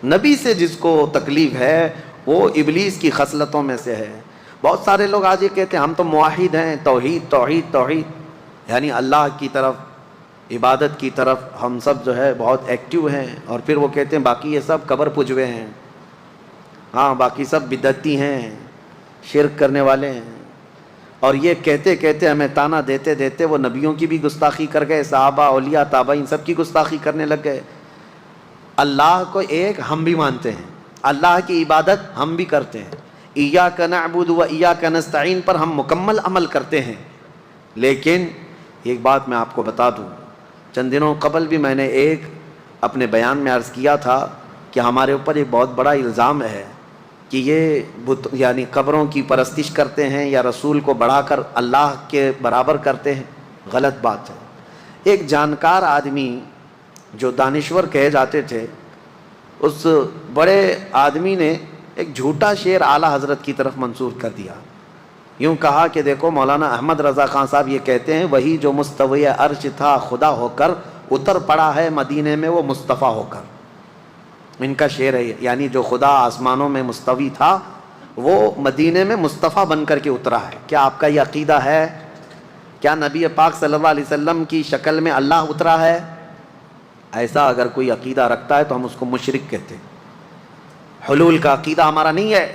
نبی سے جس کو تکلیف ہے وہ ابلیس کی خصلتوں میں سے ہے۔ بہت سارے لوگ آج یہ کہتے ہیں ہم تو موحد ہیں، توحید توحید توحید، یعنی اللہ کی طرف، عبادت کی طرف ہم سب جو ہے بہت ایکٹیو ہیں، اور پھر وہ کہتے ہیں باقی یہ سب قبر پجوے ہیں، ہاں باقی سب بدعتی ہیں، شرک کرنے والے ہیں۔ اور یہ کہتے کہتے ہمیں تانا دیتے دیتے وہ نبیوں کی بھی گستاخی کر گئے، صحابہ، اولیاء، تابعین سب کی گستاخی کرنے لگ گئے۔ اللہ کو ایک ہم بھی مانتے ہیں، اللہ کی عبادت ہم بھی کرتے ہیں، ایاک نعبد و ایاک نستعین پر ہم مکمل عمل کرتے ہیں۔ لیکن ایک بات میں آپ کو بتا دوں، چند دنوں قبل بھی میں نے ایک اپنے بیان میں عرض کیا تھا کہ ہمارے اوپر ایک بہت بڑا الزام ہے کہ یہ یعنی قبروں کی پرستش کرتے ہیں یا رسول کو بڑھا کر اللہ کے برابر کرتے ہیں، غلط بات ہے۔ ایک جانکار آدمی جو دانشور کہے جاتے تھے، اس بڑے آدمی نے ایک جھوٹا شعر اعلیٰ حضرت کی طرف منسوب کر دیا۔ یوں کہا کہ دیکھو مولانا احمد رضا خان صاحب یہ کہتے ہیں وہی جو مستوی عرش تھا خدا ہو کر اتر پڑا ہے مدینے میں وہ مصطفیٰ ہو کر۔ ان کا شعر ہے، یعنی جو خدا آسمانوں میں مستوی تھا وہ مدینے میں مصطفیٰ بن کر کے اترا ہے۔ کیا آپ کا یہ عقیدہ ہے؟ کیا نبی پاک صلی اللہ علیہ وسلم کی شکل میں اللہ اترا ہے؟ ایسا اگر کوئی عقیدہ رکھتا ہے تو ہم اس کو مشرک کہتے ہیں۔ حلول کا عقیدہ ہمارا نہیں ہے،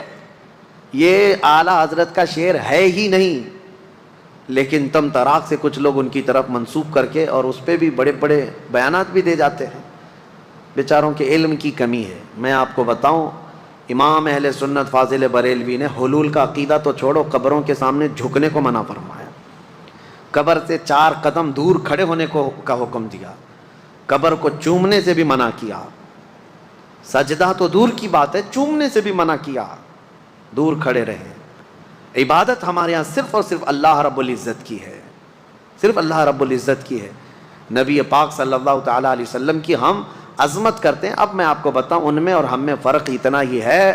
یہ اعلیٰ حضرت کا شعر ہے ہی نہیں، لیکن تم تراق سے کچھ لوگ ان کی طرف منسوب کر کے اور اس پہ بھی بڑے بڑے بیانات بھی دے جاتے ہیں۔ بیچاروں کے علم کی کمی ہے۔ میں آپ کو بتاؤں، امام اہل سنت فاضل بریلوی نے حلول کا عقیدہ تو چھوڑو، قبروں کے سامنے جھکنے کو منع فرمایا، قبر سے 4 قدم دور کھڑے ہونے کا حکم دیا، قبر کو چومنے سے بھی منع کیا، سجدہ تو دور کی بات ہے، چومنے سے بھی منع کیا، دور کھڑے رہے۔ عبادت ہمارے یہاں صرف اور صرف اللہ رب العزت کی ہے، صرف اللہ رب العزت کی ہے۔ نبی پاک صلی اللہ تعالیٰ علیہ وسلم کی ہم عظمت کرتے ہیں۔ اب میں آپ کو بتاؤں ان میں اور ہم میں فرق اتنا ہی ہے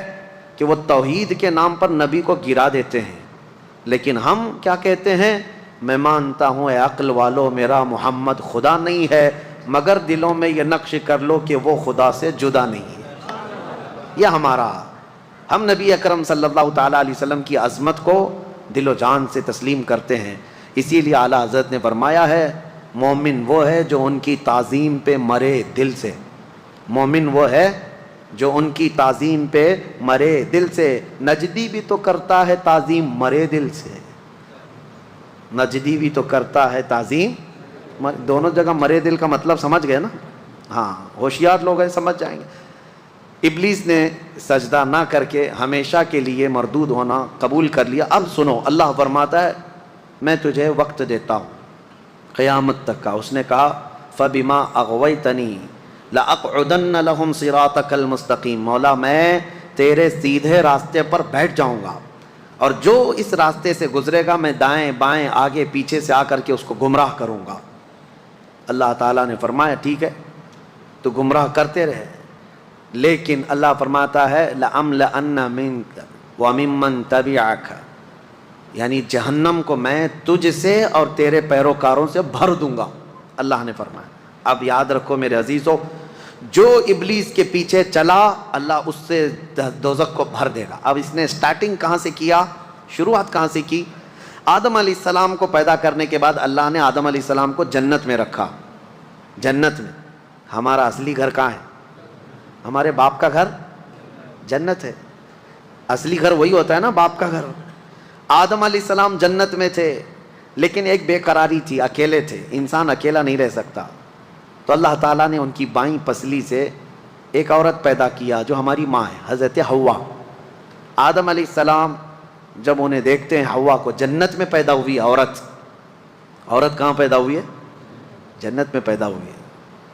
کہ وہ توحید کے نام پر نبی کو گرا دیتے ہیں، لیکن ہم کیا کہتے ہیں؟ میں مانتا ہوں اے عقل والو میرا محمد خدا نہیں ہے، مگر دلوں میں یہ نقش کر لو کہ وہ خدا سے جدا نہیں ہے۔ یہ ہمارا، ہم نبی اکرم صلی اللہ تعالیٰ علیہ وسلم کی عظمت کو دل و جان سے تسلیم کرتے ہیں۔ اسی لیے اعلیٰ حضرت نے فرمایا ہے مومن وہ ہے جو ان کی تعظیم پہ مرے دل سے، مومن وہ ہے جو ان کی تعظیم پہ مرے دل سے۔ نجدی بھی تو کرتا ہے تعظیم مرے دل سے، نجدی بھی تو کرتا ہے تعظیم، دونوں جگہ مرے دل کا مطلب سمجھ گئے نا؟ ہاں ہوشیار لوگ ہیں سمجھ جائیں گے۔ ابلیس نے سجدہ نہ کر کے ہمیشہ کے لیے مردود ہونا قبول کر لیا۔ اب سنو، اللہ فرماتا ہے میں تجھے وقت دیتا ہوں قیامت تک کا۔ اس نے کہا فَبِمَا أَغْوَيْتَنِي لَأَقْعُدَنَّ لَهُمْ صِرَاطَكَ الْمُسْتَقِيمَ، مولا میں تیرے سیدھے راستے پر بیٹھ جاؤں گا، اور جو اس راستے سے گزرے گا میں دائیں بائیں آگے پیچھے سے آ کر کے اس کو گمراہ کروں گا۔ اللہ تعالیٰ نے فرمایا ٹھیک ہے تو گمراہ کرتے رہے، لیکن اللہ فرماتا ہے لَأَمْلَأَنَّ مِنْكَ وَمِمَّنْ تَبِعَكَ، یعنی جہنم کو میں تجھ سے اور تیرے پیروکاروں سے بھر دوں گا، اللہ نے فرمایا۔ اب یاد رکھو میرے عزیزو، جو ابلیس کے پیچھے چلا اللہ اس سے دوزخ کو بھر دے گا۔ اب اس نے سٹارٹنگ کہاں سے کیا، شروعات کہاں سے کی؟ آدم علیہ السلام کو پیدا کرنے کے بعد اللہ نے آدم علیہ السلام کو جنت میں رکھا۔ جنت میں، ہمارا اصلی گھر کہاں ہے؟ ہمارے باپ کا گھر جنت ہے، اصلی گھر وہی ہوتا ہے نا، باپ کا گھر۔ آدم علیہ السلام جنت میں تھے، لیکن ایک بے قراری تھی، اکیلے تھے، انسان اکیلا نہیں رہ سکتا، تو اللہ تعالیٰ نے ان کی بائیں پسلی سے ایک عورت پیدا کیا جو ہماری ماں ہے، حضرت حوا۔ آدم علیہ السلام جب انہیں دیکھتے ہیں حوا کو، جنت میں پیدا ہوئی عورت، عورت کہاں پیدا ہوئی ہے؟ جنت میں پیدا ہوئی ہے۔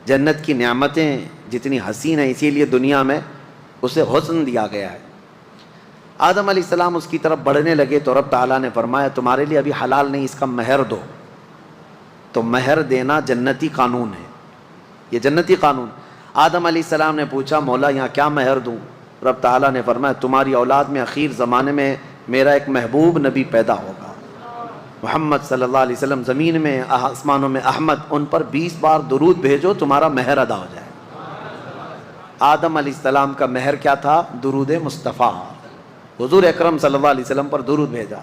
جنت کی نعمتیں جتنی حسین ہیں اسی لیے دنیا میں اسے حسن دیا گیا ہے۔ آدم علیہ السلام اس کی طرف بڑھنے لگے تو رب تعالیٰ نے فرمایا تمہارے لیے ابھی حلال نہیں، اس کا مہر دو۔ تو مہر دینا جنتی قانون ہے، یہ جنتی قانون۔ آدم علیہ السلام نے پوچھا مولا یہاں کیا مہر دوں؟ رب تعالیٰ نے فرمایا تمہاری اولاد میں اخیر زمانے میں میرا ایک محبوب نبی پیدا ہوگا، محمد صلی اللہ علیہ وسلم، زمین میں آسمانوں میں احمد، ان پر 20 بار درود بھیجو تمہارا مہر ادا ہو جائے۔ آدم علیہ السلام کا مہر کیا تھا؟ درود مصطفیٰ، حضور اکرم صلی اللہ علیہ وسلم پر درود بھیجا۔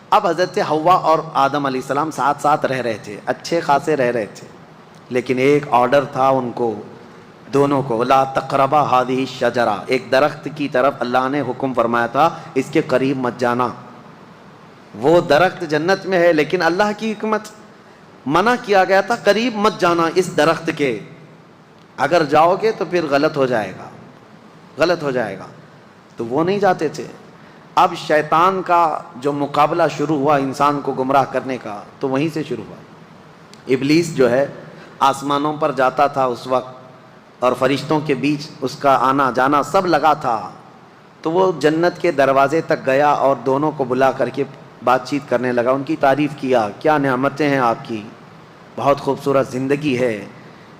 اب حضرت حوا اور آدم علیہ السلام ساتھ ساتھ رہ رہے تھے، اچھے خاصے رہ رہے تھے، لیکن ایک آرڈر تھا ان کو دونوں کو، لا تقربا هذه الشجرہ، ایک درخت کی طرف اللہ نے حکم فرمایا تھا اس کے قریب مت جانا۔ وہ درخت جنت میں ہے لیکن اللہ کی حکمت منع کیا گیا تھا، قریب مت جانا اس درخت کے، اگر جاؤ گے تو پھر غلط ہو جائے گا، غلط ہو جائے گا، تو وہ نہیں جاتے تھے۔ اب شیطان کا جو مقابلہ شروع ہوا انسان کو گمراہ کرنے کا، تو وہیں سے شروع ہوا۔ ابلیس جو ہے آسمانوں پر جاتا تھا اس وقت، اور فرشتوں کے بیچ اس کا آنا جانا سب لگا تھا، تو وہ جنت کے دروازے تک گیا اور دونوں کو بلا کر کے بات چیت کرنے لگا، ان کی تعریف کیا، کیا نعمتیں ہیں آپ کی، بہت خوبصورت زندگی ہے،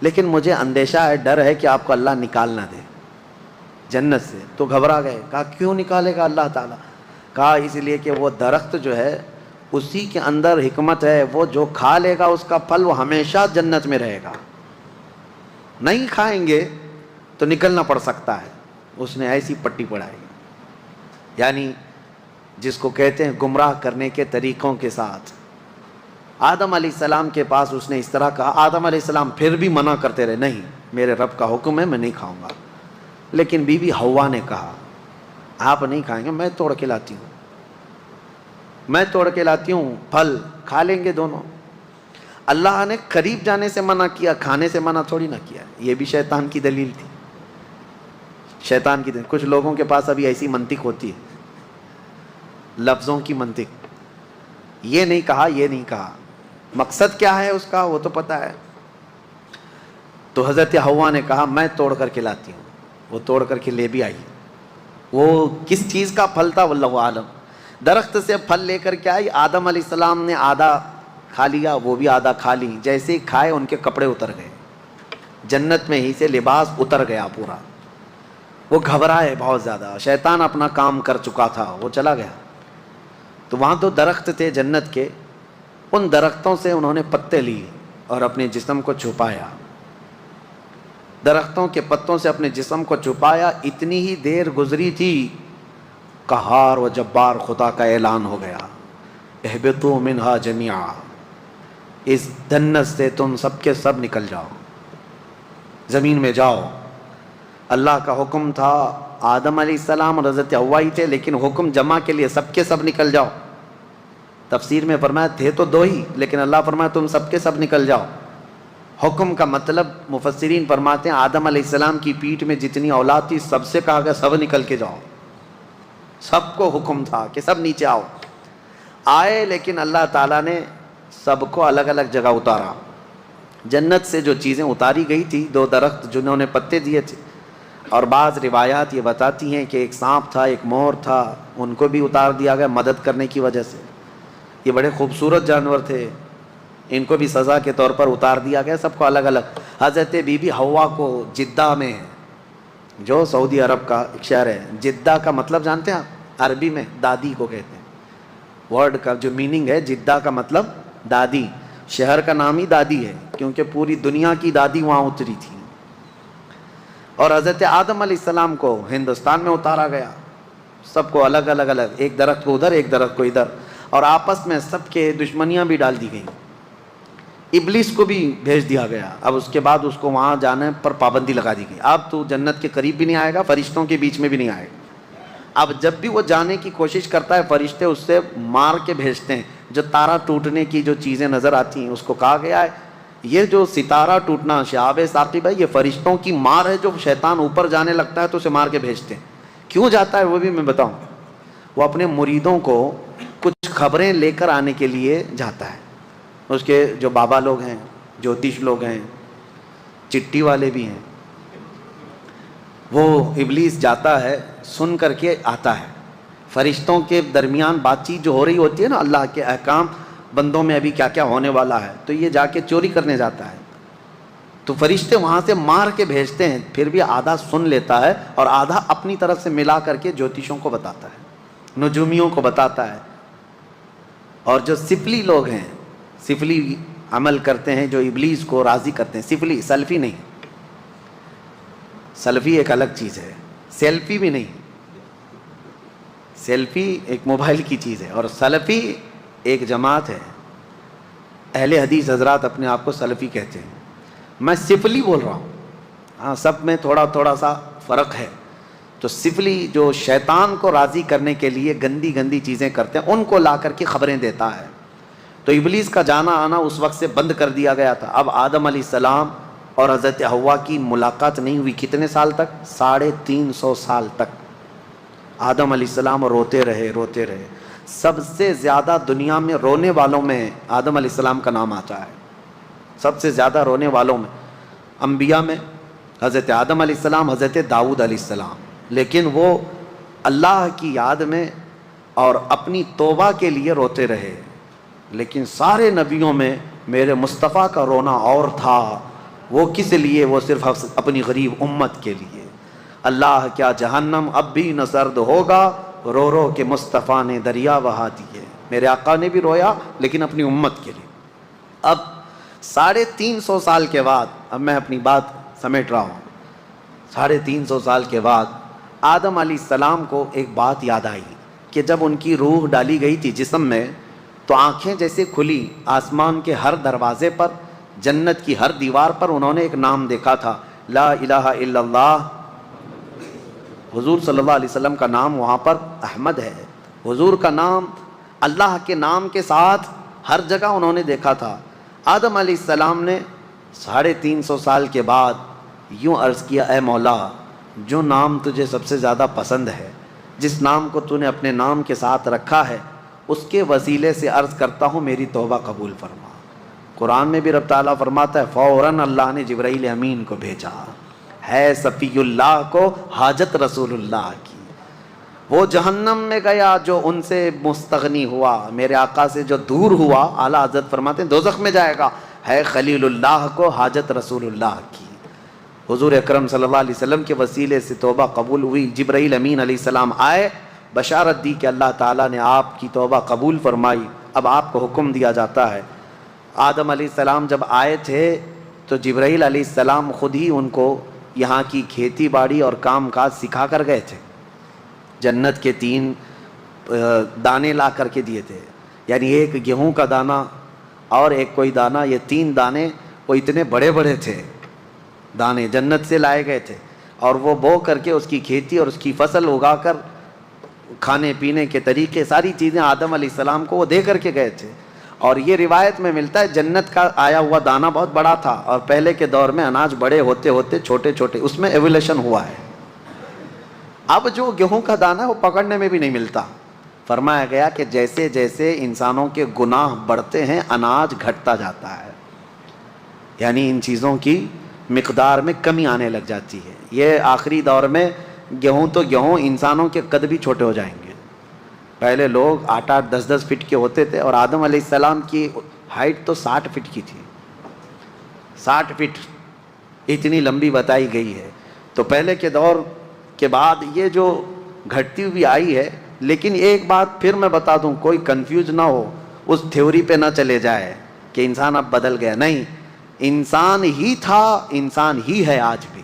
لیکن مجھے اندیشہ ہے، ڈر ہے کہ آپ کو اللہ نکال نہ دے جنت سے۔ تو گھبرا گئے، کہا کیوں نکالے گا اللہ تعالیٰ؟ کہا اس لیے کہ وہ درخت جو ہے اسی کے اندر حکمت ہے، وہ جو کھا لے گا اس کا پھل وہ ہمیشہ جنت میں رہے گا، نہیں کھائیں گے تو نکلنا پڑ سکتا ہے۔ اس نے ایسی پٹی پڑھائی، یعنی جس کو کہتے ہیں گمراہ کرنے کے طریقوں کے ساتھ۔ آدم علیہ السلام کے پاس اس نے اس طرح کہا، آدم علیہ السلام پھر بھی منع کرتے رہے، نہیں میرے رب کا حکم ہے میں نہیں کھاؤں گا۔ لیکن بی بی حوا نے کہا آپ نہیں کھائیں گے، میں توڑ کے لاتی ہوں، میں توڑ کے لاتی ہوں، پھل کھا لیں گے دونوں۔ اللہ نے قریب جانے سے منع کیا، کھانے سے منع تھوڑی نہ کیا، یہ بھی شیطان کی دلیل تھی، شیطان کی دلیل۔ کچھ لوگوں کے پاس ابھی ایسی منطق ہوتی ہے، لفظوں کی منطق، یہ نہیں کہا یہ نہیں کہا، مقصد کیا ہے اس کا وہ تو پتہ ہے۔ تو حضرت حوا نے کہا میں توڑ کر کے لاتی ہوں، وہ توڑ کر کے لے بھی آئی۔ وہ کس چیز کا پھل تھا واللہ عالم، درخت سے پھل لے کر کے آئی، آدم علیہ السلام نے آدھا کھا لیا، وہ بھی آدھا کھا لی، جیسے ہی کھائے ان کے کپڑے اتر گئے، جنت میں ہی سے لباس اتر گیا پورا۔ وہ گھبرائے بہت زیادہ، شیطان اپنا کام کر چکا تھا، وہ چلا گیا۔ تو وہاں تو درخت تھے جنت کے، ان درختوں سے انہوں نے پتے لیے اور اپنے جسم کو چھپایا، درختوں کے پتوں سے اپنے جسم کو چھپایا۔ اتنی ہی دیر گزری تھی، قہار و جبار خدا کا اعلان ہو گیا، اہبطوا منہا جمیعا، اس جنت سے تم سب کے سب نکل جاؤ، زمین میں جاؤ۔ اللہ کا حکم تھا، آدم علیہ السلام اور حضرت حوا ہی تھے، لیکن حکم جمع کے لیے سب کے سب نکل جاؤ۔ تفسیر میں فرمایا تھے تو دو ہی، لیکن اللہ فرمایا تم سب کے سب نکل جاؤ۔ حکم کا مطلب مفسرین فرماتے ہیں آدم علیہ السلام کی پیٹھ میں جتنی اولاد تھی سب سے کہا گیا سب نکل کے جاؤ، سب کو حکم تھا کہ سب نیچے آؤ۔ آئے، لیکن اللہ تعالیٰ نے سب کو الگ الگ جگہ اتارا۔ جنت سے جو چیزیں اتاری گئی تھی، دو درخت جنہوں نے پتے دیے تھے، اور بعض روایات یہ بتاتی ہیں کہ ایک سانپ تھا، ایک مور تھا، ان کو بھی اتار دیا گیا مدد کرنے کی وجہ سے۔ یہ بڑے خوبصورت جانور تھے، ان کو بھی سزا کے طور پر اتار دیا گیا، سب کو الگ الگ۔ حضرت بی بی حوا کو جدہ میں، جو سعودی عرب کا ایک شہر ہے، جدہ کا مطلب جانتے ہیں آپ؟ عربی میں دادی کو کہتے ہیں، ورڈ کا جو میننگ ہے جدہ کا مطلب دادی، شہر کا نام ہی دادی ہے کیونکہ پوری دنیا کی دادی وہاں اتری تھی۔ اور حضرت آدم علیہ السلام کو ہندوستان میں اتارا گیا، سب کو الگ الگ، ایک درخت کو ادھر ایک درخت کو ادھر، اور آپس میں سب کے دشمنیاں بھی ڈال دی گئیں۔ ابلیس کو بھی بھیج دیا گیا، اب اس کے بعد اس کو وہاں جانے پر پابندی لگا دی گئی، اب تو جنت کے قریب بھی نہیں آئے گا، فرشتوں کے بیچ میں بھی نہیں آئے گا۔ اب جب بھی وہ جانے کی کوشش کرتا ہے فرشتے اس سے مار کے بھیجتے ہیں، جو تارا ٹوٹنے کی جو چیزیں نظر آتی ہیں اس کو کہا گیا ہے یہ جو ستارہ ٹوٹنا شہاب ثاقب ہے، یہ فرشتوں کی مار ہے، جو شیطان اوپر جانے لگتا ہے تو اسے مار کے بھیجتے ہیں۔ کیوں جاتا ہے وہ بھی میں بتاؤں، وہ اپنے مریدوں کو کچھ خبریں لے کر آنے کے لیے جاتا ہے۔ اس کے جو بابا لوگ ہیں، جوتش لوگ ہیں، چٹی والے بھی ہیں، وہ ابلیس جاتا ہے سن کر کے آتا ہے۔ فرشتوں کے درمیان بات چیت جو ہو رہی ہوتی ہے نا، اللہ کے احکام بندوں میں ابھی کیا کیا ہونے والا ہے، تو یہ جا کے چوری کرنے جاتا ہے، تو فرشتے وہاں سے مار کے بھیجتے ہیں، پھر بھی آدھا سن لیتا ہے اور آدھا اپنی طرف سے ملا کر کے جوتشوں کو بتاتا ہے، نجومیوں کو بتاتا ہے۔ اور جو سفلی لوگ ہیں، سفلی عمل کرتے ہیں، جو ابلیس کو راضی کرتے ہیں، سفلی سلفی نہیں، سلفی ایک الگ چیز ہے، سیلفی بھی نہیں، سیلفی ایک موبائل کی چیز ہے، اور سلفی ایک جماعت ہے۔ اہل حدیث حضرات اپنے آپ کو سلفی کہتے ہیں، میں سفلی بول رہا ہوں، ہاں سب میں تھوڑا تھوڑا سا فرق ہے۔ تو سفلی جو شیطان کو راضی کرنے کے لیے گندی گندی چیزیں کرتے ہیں، ان کو لا کر کے خبریں دیتا ہے۔ تو ابلیس کا جانا آنا اس وقت سے بند کر دیا گیا تھا۔ اب آدم علیہ السلام اور حضرت حوا کی ملاقات نہیں ہوئی، کتنے سال تک؟ 350 سال تک آدم علیہ السلام روتے رہے روتے رہے۔ سب سے زیادہ دنیا میں رونے والوں میں آدم علیہ السلام کا نام آتا ہے، سب سے زیادہ رونے والوں میں انبیاء میں حضرت آدم علیہ السلام، حضرت داؤد علیہ السلام، لیکن وہ اللہ کی یاد میں اور اپنی توبہ کے لیے روتے رہے۔ لیکن سارے نبیوں میں میرے مصطفیٰ کا رونا اور تھا، وہ کس لیے؟ وہ صرف اپنی غریب امت کے لیے۔ اللہ کیا جہنم اب بھی نہ سرد ہوگا، رو رو کے مصطفیٰ نے دریا بہا دیے۔ میرے آقا نے بھی رویا لیکن اپنی امت کے لیے۔ اب 350 سال کے بعد، اب میں اپنی بات سمیٹ رہا ہوں، 350 سال کے بعد آدم علیہ السلام کو ایک بات یاد آئی کہ جب ان کی روح ڈالی گئی تھی جسم میں، تو آنکھیں جیسے کھلی، آسمان کے ہر دروازے پر، جنت کی ہر دیوار پر انہوں نے ایک نام دیکھا تھا، لا الہ الا اللہ۔ حضور صلی اللہ علیہ وسلم کا نام وہاں پر احمد ہے، حضور کا نام اللہ کے نام کے ساتھ ہر جگہ انہوں نے دیکھا تھا۔ آدم علیہ السلام نے 350 سال کے بعد یوں عرض کیا، اے مولا، جو نام تجھے سب سے زیادہ پسند ہے، جس نام کو تو نے اپنے نام کے ساتھ رکھا ہے، اس کے وسیلے سے عرض کرتا ہوں میری توبہ قبول فرما۔ قرآن میں بھی رب تعالیٰ فرماتا ہے، فوراً اللہ نے جبرائیل امین کو بھیجا، ہے صفی اللہ کو حاجت رسول اللہ کی۔ وہ جہنم میں گیا جو ان سے مستغنی ہوا، میرے آقا سے جو دور ہوا، اعلیٰ حضرت فرماتے ہیں دوزخ میں جائے گا، ہے خلیل اللہ کو حاجت رسول اللہ کی۔ حضور اکرم صلی اللہ علیہ وسلم کے وسیلے سے توبہ قبول ہوئی، جبرائیل امین علیہ السلام آئے، بشارت دی کہ اللہ تعالیٰ نے آپ کی توبہ قبول فرمائی، اب آپ کو حکم دیا جاتا ہے۔ آدم علیہ السلام جب آئے تھے تو جبرائیل علیہ السلام خود ہی ان کو یہاں کی کھیتی باڑی اور کام کاج سکھا کر گئے تھے، جنت کے 3 دانے لا کر کے دیے تھے، یعنی ایک گیہوں کا دانہ اور ایک کوئی دانہ، یہ 3 دانے وہ اتنے بڑے بڑے تھے، دانے جنت سے لائے گئے تھے، اور وہ بو کر کے اس کی کھیتی اور اس کی فصل اگا کر کھانے پینے کے طریقے ساری چیزیں آدم علیہ السلام کو وہ دے کر کے گئے تھے۔ اور یہ روایت میں ملتا ہے جنت کا آیا ہوا دانہ بہت بڑا تھا، اور پہلے کے دور میں اناج بڑے ہوتے ہوتے چھوٹے چھوٹے، اس میں ایولیوشن ہوا ہے۔ اب جو گیہوں کا دانہ ہے وہ پکڑنے میں بھی نہیں ملتا۔ فرمایا گیا کہ جیسے جیسے انسانوں کے گناہ بڑھتے ہیں اناج گھٹتا جاتا ہے، یعنی ان چیزوں کی مقدار میں کمی آنے لگ جاتی ہے۔ یہ آخری دور میں گیہوں تو گیہوں، انسانوں کے قد بھی چھوٹے ہو جائیں گے۔ پہلے لوگ 8-8 10-10 فٹ کے ہوتے تھے، اور آدم علیہ السلام کی ہائٹ تو 60 فٹ کی تھی، 60 فٹ اتنی لمبی بتائی گئی ہے۔ تو پہلے کے دور کے بعد یہ جو گھٹتی ہوئی آئی ہے، لیکن ایک بات پھر میں بتا دوں، کوئی کنفیوز نہ ہو، اس تھیوری پہ نہ چلے جائے کہ انسان اب بدل گیا، نہیں، انسان ہی تھا، انسان ہی ہے آج بھی۔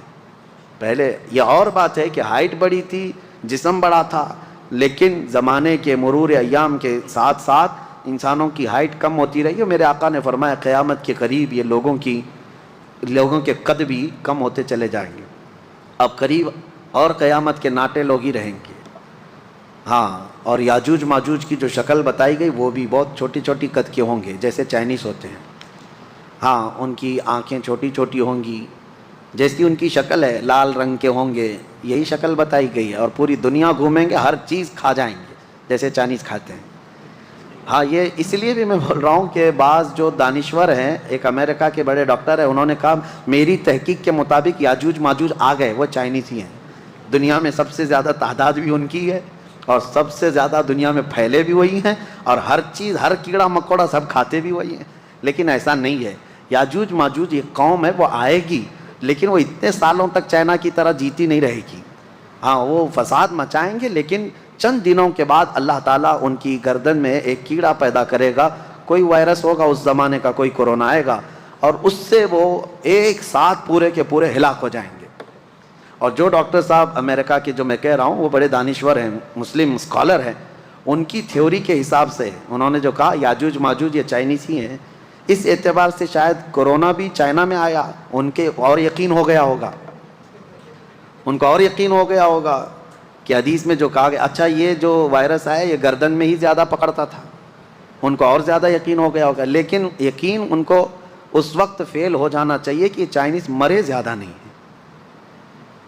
پہلے یہ اور بات ہے کہ ہائٹ بڑی تھی، جسم بڑا تھا، لیکن زمانے کے مرور ایام کے ساتھ ساتھ انسانوں کی ہائٹ کم ہوتی رہی، اور میرے آقا نے فرمایا قیامت کے قریب یہ لوگوں کے قد بھی کم ہوتے چلے جائیں گے۔ اب قریب اور قیامت کے ناٹے لوگ ہی رہیں گے۔ ہاں، اور یاجوج ماجوج کی جو شکل بتائی گئی وہ بھی بہت چھوٹی چھوٹی قد کے ہوں گے، جیسے چائنیز ہوتے ہیں۔ ہاں، ان کی آنکھیں چھوٹی چھوٹی ہوں گی، جیسی ان کی شکل ہے، لال رنگ کے ہوں گے، یہی شکل بتائی گئی ہے، اور پوری دنیا گھومیں گے، ہر چیز کھا جائیں گے جیسے چائنیز کھاتے ہیں۔ ہاں، یہ اس لیے بھی میں بول رہا ہوں کہ بعض جو دانشور ہیں، ایک امریکہ کے بڑے ڈاکٹر ہیں، انہوں نے کہا میری تحقیق کے مطابق یاجوج ماجوج آ گئے، وہ چائنیز ہی ہیں۔ دنیا میں سب سے زیادہ تعداد بھی ان کی ہے، اور سب سے زیادہ دنیا میں پھیلے بھی وہی ہیں، اور ہر چیز، ہر کیڑا مکوڑا سب کھاتے بھی وہی ہیں۔ لیکن ایسا نہیں ہے، یاجوج ماجوج ایک قوم ہے، وہ آئے گی، لیکن وہ اتنے سالوں تک چائنا کی طرح جیتی نہیں رہے گی۔ ہاں، وہ فساد مچائیں گے، لیکن چند دنوں کے بعد اللہ تعالیٰ ان کی گردن میں ایک کیڑا پیدا کرے گا، کوئی وائرس ہوگا اس زمانے کا، کوئی کورونا آئے گا، اور اس سے وہ ایک ساتھ پورے کے پورے ہلاک ہو جائیں گے۔ اور جو ڈاکٹر صاحب امریکہ کے جو میں کہہ رہا ہوں وہ بڑے دانشور ہیں، مسلم اسکالر ہیں، ان کی تھیوری کے حساب سے انہوں نے جو کہا یاجوج ماجوج یہ چائنیز ہی ہیں، اس اعتبار سے شاید کورونا بھی چائنا میں آیا، ان کے اور یقین ہو گیا ہوگا، ان کو اور یقین ہو گیا ہوگا کہ حدیث میں جو کہا گیا اچھا یہ جو وائرس آیا یہ گردن میں ہی زیادہ پکڑتا تھا، ان کو اور زیادہ یقین ہو گیا ہوگا، لیکن یقین ان کو اس وقت فیل ہو جانا چاہیے کہ یہ چائنیز مرے زیادہ نہیں ہے،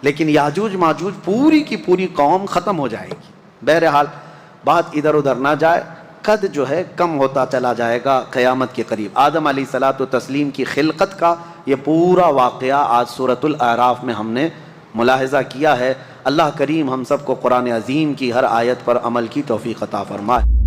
لیکن یاجوج ماجوج پوری کی پوری قوم ختم ہو جائے گی۔ بہرحال بات ادھر ادھر نہ جائے، قد جو ہے کم ہوتا چلا جائے گا قیامت کے قریب۔ آدم علیہ الصلوۃ والتسلیم کی خلقت کا یہ پورا واقعہ آج سورۃ الاعراف میں ہم نے ملاحظہ کیا ہے۔ اللہ کریم ہم سب کو قرآن عظیم کی ہر آیت پر عمل کی توفیق عطا فرمائے۔